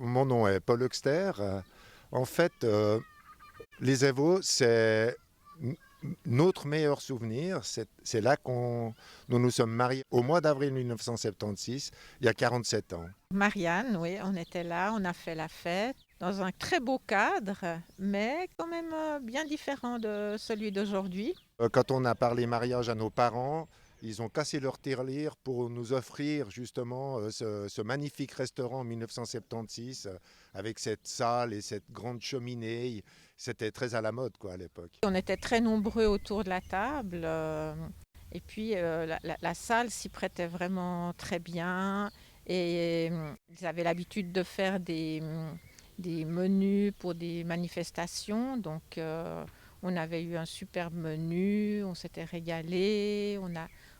Mon nom est Paul Huxter. En fait, les Évaux, c'est notre meilleur souvenir. C'est là qu'on nous nous sommes mariés au mois d'avril 1976, il y a 47 ans. Marianne, oui, on était là, on a fait la fête dans un très beau cadre, mais quand même bien différent de celui d'aujourd'hui. Quand on a parlé mariage à nos parents, ils ont cassé leur tirelire pour nous offrir justement ce magnifique restaurant en 1976 avec cette salle et cette grande cheminée. C'était très à la mode quoi à l'époque. On était très nombreux autour de la table, et puis la salle s'y prêtait vraiment très bien. Et ils avaient l'habitude de faire des menus pour des manifestations. Donc on avait eu un superbe menu, on s'était régalé,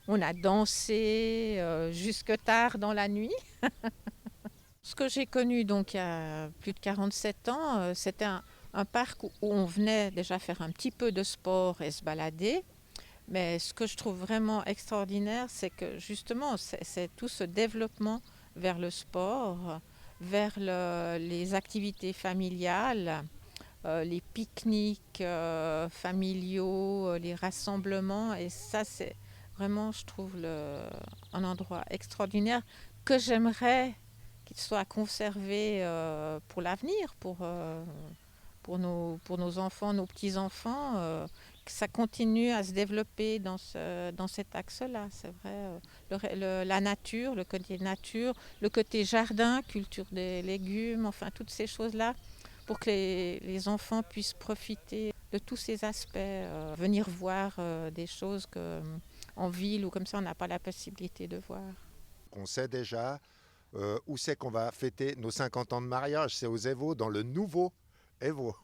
on a dansé jusque tard dans la nuit. Ce que j'ai connu donc il y a plus de 47 ans, c'était un parc où on venait déjà faire un petit peu de sport et se balader. Mais ce que je trouve vraiment extraordinaire, c'est que justement, c'est tout ce développement vers le sport, vers les activités familiales, les pique-niques familiaux, les rassemblements. Et ça, c'est vraiment, je trouve, un endroit extraordinaire que j'aimerais qu'il soit conservé pour l'avenir, pour nos enfants, nos petits-enfants, que ça continue à se développer dans cet axe-là. C'est vrai, la nature, le côté nature, le côté jardin, culture des légumes, enfin toutes ces choses-là, pour que les enfants puissent profiter de tous ces aspects, venir voir des choses que en ville ou comme ça on n'a pas la possibilité de voir. On sait déjà où c'est qu'on va fêter nos 50 ans de mariage. C'est aux Évaux, dans le nouveau Évaux.